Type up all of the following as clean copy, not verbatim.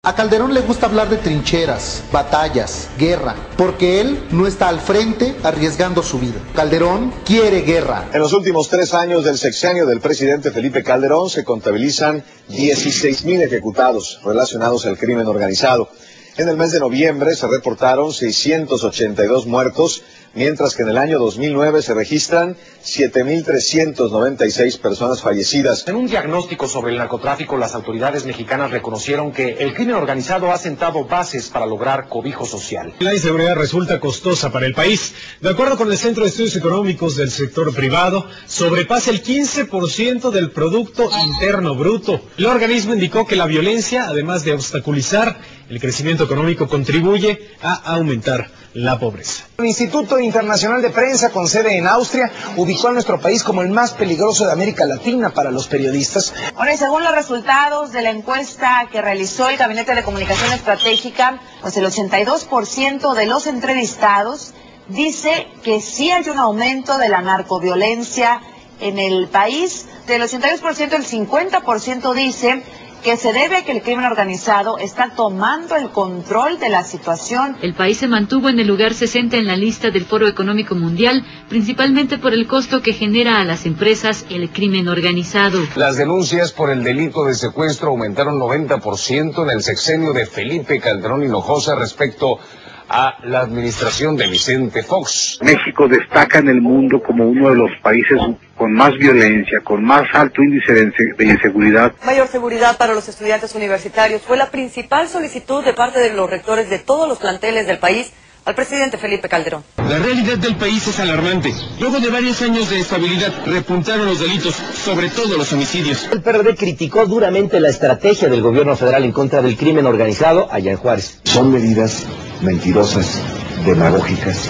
A Calderón le gusta hablar de trincheras, batallas, guerra, porque él no está al frente arriesgando su vida. Calderón quiere guerra. En los últimos 3 años del sexenio del presidente Felipe Calderón se contabilizan 16,000 ejecutados relacionados al crimen organizado. En el mes de noviembre se reportaron 682 muertos, mientras que en el año 2009 se registran 7,396 personas fallecidas. En un diagnóstico sobre el narcotráfico, las autoridades mexicanas reconocieron que el crimen organizado ha sentado bases para lograr cobijo social. La inseguridad resulta costosa para el país. De acuerdo con el Centro de Estudios Económicos del Sector Privado, sobrepasa el 15% del Producto Interno Bruto. El organismo indicó que la violencia, además de obstaculizar el crecimiento económico, contribuye a aumentar la pobreza. El Instituto Internacional de Prensa, con sede en Austria, ubicó a nuestro país como el más peligroso de América Latina para los periodistas. Bueno, y según los resultados de la encuesta que realizó el Gabinete de Comunicación Estratégica, pues el 82% de los entrevistados dice que sí hay un aumento de la narcoviolencia en el país. Del 82%, el 50% dice que se debe a que el crimen organizado está tomando el control de la situación. El país se mantuvo en el lugar 60 en la lista del Foro Económico Mundial, principalmente por el costo que genera a las empresas el crimen organizado. Las denuncias por el delito de secuestro aumentaron 90% en el sexenio de Felipe Calderón Hinojosa respecto a la administración de Vicente Fox. México destaca en el mundo como uno de los países con más violencia, con más alto índice de inseguridad. Mayor seguridad para los estudiantes universitarios fue la principal solicitud de parte de los rectores de todos los planteles del país al presidente Felipe Calderón. La realidad del país es alarmante. Luego de varios años de estabilidad, repuntaron los delitos, sobre todo los homicidios. El PRD criticó duramente la estrategia del gobierno federal en contra del crimen organizado allá en Juárez. Son medidas mentirosas, demagógicas,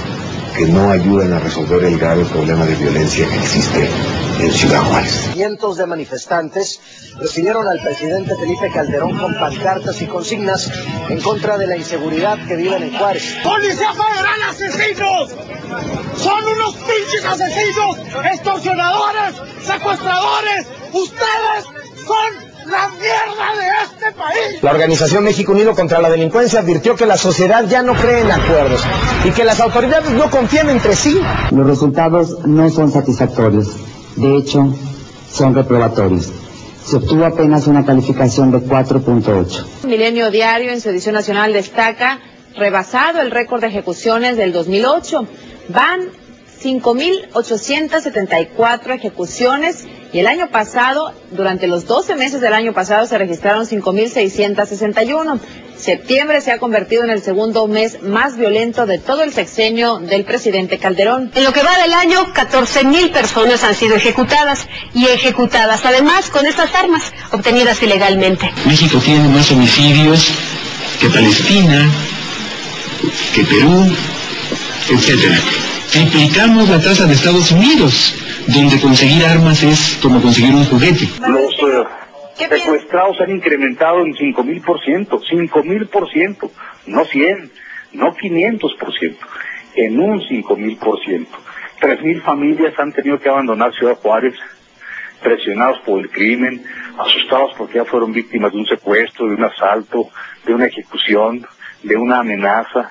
que no ayudan a resolver el grave problema de violencia que existe en Ciudad Juárez. Cientos de manifestantes recibieron al presidente Felipe Calderón con pancartas y consignas en contra de la inseguridad que viven en Juárez. ¡Policía Federal, asesinos! ¡Son unos pinches asesinos! ¡Extorsionadores! ¡Secuestradores! ¡Ustedes son la mierda de este país! La organización México Unido contra la Delincuencia advirtió que la sociedad ya no cree en acuerdos y que las autoridades no confían entre sí. Los resultados no son satisfactorios, de hecho, son reprobatorios. Se obtuvo apenas una calificación de 4.8. Milenio Diario, en su edición nacional, destaca rebasado el récord de ejecuciones del 2008. Van 5,874 ejecuciones y el año pasado, durante los 12 meses del año pasado, se registraron 5,661. Septiembre se ha convertido en el segundo mes más violento de todo el sexenio del presidente Calderón. En lo que va del año, 14,000 personas han sido ejecutadas además con estas armas obtenidas ilegalmente. México tiene más homicidios que Palestina, que Perú, etcétera. Triplicamos la tasa de Estados Unidos, donde conseguir armas es como conseguir un juguete. Los secuestrados han incrementado en 5,000%, no 100, no 500%, en un 5,000%. 3,000 familias han tenido que abandonar Ciudad Juárez, presionados por el crimen, asustados porque ya fueron víctimas de un secuestro, de un asalto, de una ejecución, de una amenaza.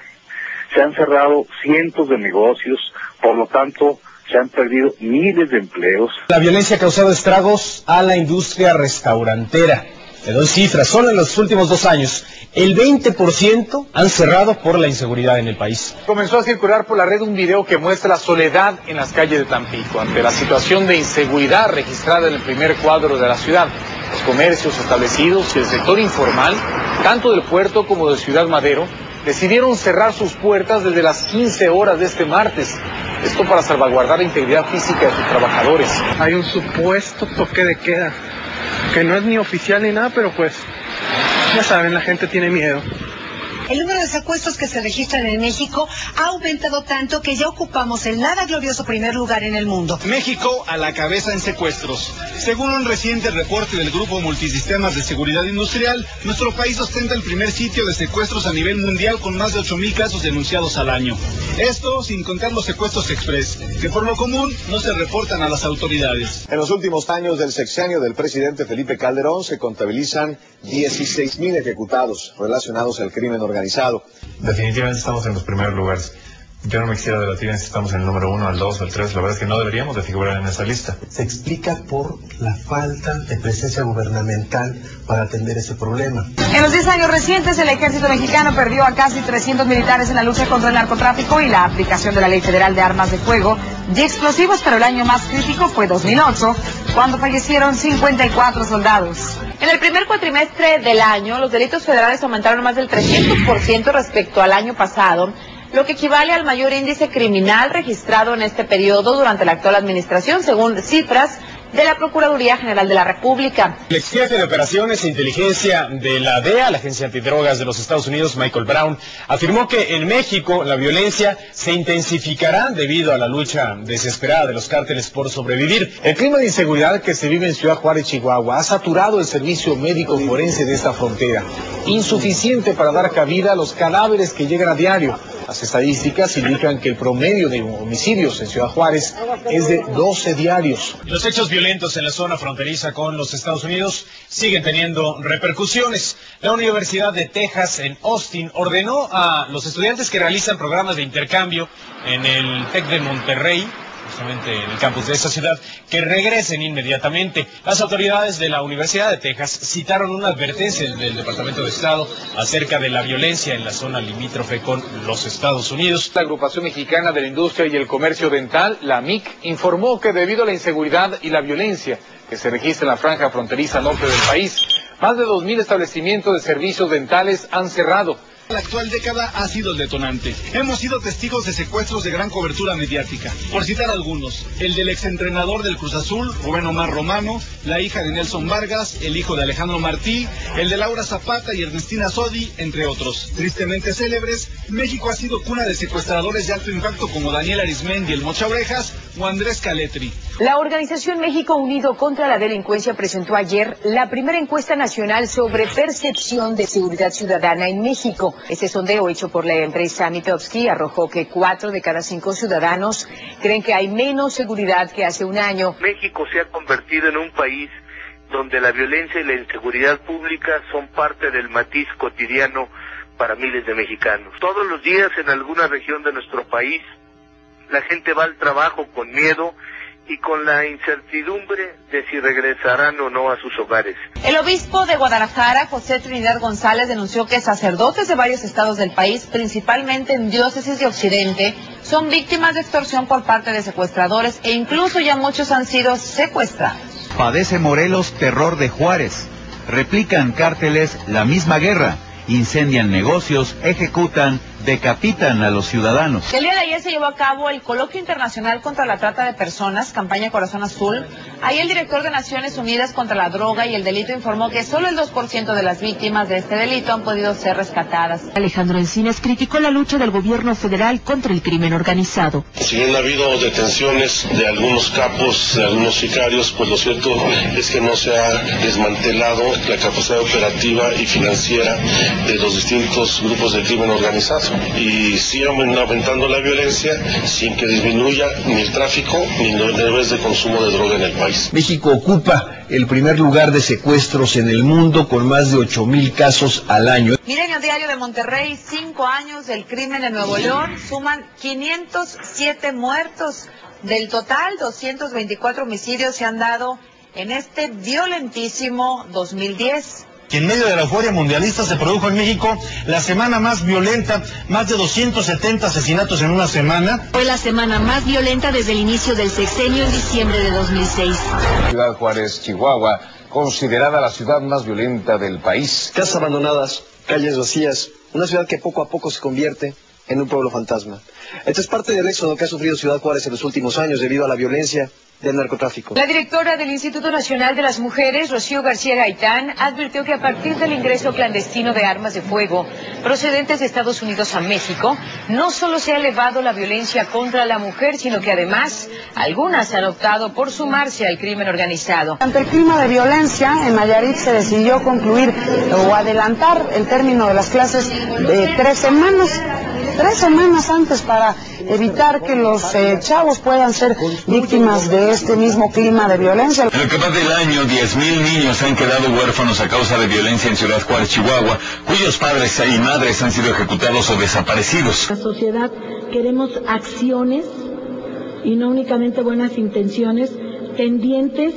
Se han cerrado cientos de negocios, por lo tanto se han perdido miles de empleos. La violencia ha causado estragos a la industria restaurantera. Le doy cifras, solo en los últimos 2 años, el 20% han cerrado por la inseguridad en el país. Comenzó a circular por la red un video que muestra la soledad en las calles de Tampico ante la situación de inseguridad registrada en el primer cuadro de la ciudad. Los comercios establecidos y el sector informal, tanto del puerto como de Ciudad Madero, decidieron cerrar sus puertas desde las 15 horas de este martes. Esto para salvaguardar la integridad física de sus trabajadores. Hay un supuesto toque de queda, que no es ni oficial ni nada, pero pues, ya saben, la gente tiene miedo. El número de secuestros que se registran en México ha aumentado tanto que ya ocupamos el nada glorioso primer lugar en el mundo. México a la cabeza en secuestros. Según un reciente reporte del Grupo Multisistemas de Seguridad Industrial, nuestro país ostenta el primer sitio de secuestros a nivel mundial con más de 8,000 casos denunciados al año. Esto sin contar los secuestros express, que por lo común no se reportan a las autoridades. En los últimos años del sexenio del presidente Felipe Calderón se contabilizan 16,000 ejecutados relacionados al crimen organizado. Definitivamente estamos en los primeros lugares. Yo no me quisiera debatir en si estamos en el número 1, el 2 o el 3. La verdad es que no deberíamos de figurar en esa lista. Se explica por la falta de presencia gubernamental para atender ese problema. En los 10 años recientes, el ejército mexicano perdió a casi 300 militares en la lucha contra el narcotráfico y la aplicación de la Ley Federal de Armas de Fuego y Explosivos, pero el año más crítico fue 2008, cuando fallecieron 54 soldados. En el primer cuatrimestre del año, los delitos federales aumentaron más del 300% respecto al año pasado, lo que equivale al mayor índice criminal registrado en este periodo durante la actual administración, según cifras de la Procuraduría General de la República. El ex jefe de operaciones e inteligencia de la DEA, la Agencia Antidrogas de los Estados Unidos, Michael Brown, afirmó que en México la violencia se intensificará debido a la lucha desesperada de los cárteles por sobrevivir. El clima de inseguridad que se vive en Ciudad Juárez, Chihuahua, ha saturado el servicio médico forense de esta frontera, insuficiente para dar cabida a los cadáveres que llegan a diario. Las estadísticas indican que el promedio de homicidios en Ciudad Juárez es de 12 diarios. Los hechos violentos en la zona fronteriza con los Estados Unidos siguen teniendo repercusiones. La Universidad de Texas en Austin ordenó a los estudiantes que realizan programas de intercambio en el TEC de Monterrey, justamente en el campus de esa ciudad, que regresen inmediatamente. Las autoridades de la Universidad de Texas citaron una advertencia del Departamento de Estado acerca de la violencia en la zona limítrofe con los Estados Unidos. La Agrupación Mexicana de la Industria y el Comercio Dental, la AMIC, informó que debido a la inseguridad y la violencia que se registra en la franja fronteriza norte del país, más de 2,000 establecimientos de servicios dentales han cerrado. La actual década ha sido el detonante. Hemos sido testigos de secuestros de gran cobertura mediática. Por citar algunos, el del exentrenador del Cruz Azul, Rubén Omar Romano, la hija de Nelson Vargas, el hijo de Alejandro Martí, el de Laura Zapata y Ernestina Sodi, entre otros. Tristemente célebres, México ha sido cuna de secuestradores de alto impacto como Daniel Arismendi, el Mocha Orejas, o Andrés Caletri. La organización México Unido contra la Delincuencia presentó ayer la primera encuesta nacional sobre percepción de seguridad ciudadana en México. Este sondeo hecho por la empresa Mitofsky arrojó que 4 de cada 5 ciudadanos creen que hay menos seguridad que hace un año. México se ha convertido en un país donde la violencia y la inseguridad pública son parte del matiz cotidiano para miles de mexicanos. Todos los días en alguna región de nuestro país la gente va al trabajo con miedo y con la incertidumbre de si regresarán o no a sus hogares. El obispo de Guadalajara, José Trinidad González, denunció que sacerdotes de varios estados del país, principalmente en diócesis de Occidente, son víctimas de extorsión por parte de secuestradores e incluso ya muchos han sido secuestrados. Padece Morelos terror de Juárez. Replican cárteles la misma guerra. Incendian negocios, ejecutan, decapitan a los ciudadanos. El día de ayer se llevó a cabo el Coloquio Internacional contra la Trata de Personas, campaña Corazón Azul. Ahí el director de Naciones Unidas contra la Droga y el Delito informó que solo el 2% de las víctimas de este delito han podido ser rescatadas. Alejandro Encinas criticó la lucha del gobierno federal contra el crimen organizado. Si bien ha habido detenciones de algunos capos, de algunos sicarios, pues lo cierto es que no se ha desmantelado la capacidad operativa y financiera de los distintos grupos de crimen organizado. Y sigue aumentando la violencia sin que disminuya ni el tráfico ni los niveles de consumo de droga en el país. México ocupa el primer lugar de secuestros en el mundo con más de 8,000 casos al año. Milenio Diario de Monterrey, 5 años del crimen en Nuevo León, suman 507 muertos. Del total, 224 homicidios se han dado en este violentísimo 2010. Que en medio de la euforia mundialista se produjo en México la semana más violenta, más de 270 asesinatos en una semana. Fue la semana más violenta desde el inicio del sexenio en diciembre de 2006. Ciudad Juárez, Chihuahua, considerada la ciudad más violenta del país. Casas abandonadas, calles vacías, una ciudad que poco a poco se convierte en un pueblo fantasma. Esto es parte del éxodo que ha sufrido Ciudad Juárez en los últimos años debido a la violencia del narcotráfico. La directora del Instituto Nacional de las Mujeres, Rocío García Gaitán, advirtió que a partir del ingreso clandestino de armas de fuego procedentes de Estados Unidos a México, no solo se ha elevado la violencia contra la mujer, sino que además algunas han optado por sumarse al crimen organizado. Ante el clima de violencia, en Nayarit se decidió concluir o adelantar el término de las clases de 3 semanas. 3 semanas antes para evitar que los chavos puedan ser víctimas de este mismo clima de violencia. En lo que va del año, 10,000 niños han quedado huérfanos a causa de violencia en Ciudad Juárez, Chihuahua, cuyos padres y madres han sido ejecutados o desaparecidos. La sociedad queremos acciones y no únicamente buenas intenciones tendientes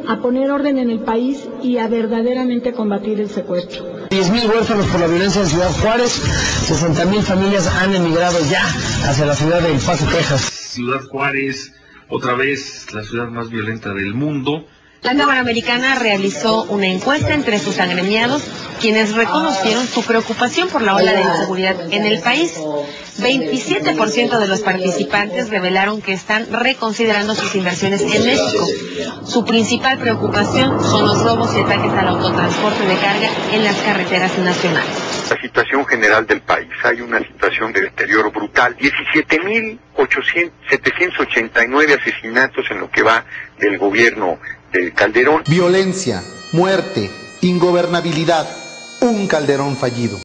a poner orden en el país y a verdaderamente combatir el secuestro. 10,000 huérfanos por la violencia en Ciudad Juárez, 60,000 familias han emigrado ya hacia la ciudad de El Paso, Texas. Ciudad Juárez, otra vez la ciudad más violenta del mundo. La Cámara Americana realizó una encuesta entre sus agremiados, quienes reconocieron su preocupación por la ola de inseguridad en el país. 27% de los participantes revelaron que están reconsiderando sus inversiones en México. Su principal preocupación son los robos y ataques al autotransporte de carga en las carreteras nacionales. La situación general del país, hay una situación de deterioro brutal, 17,789 asesinatos en lo que va del gobierno de Calderón. Violencia, muerte, ingobernabilidad, un Calderón fallido.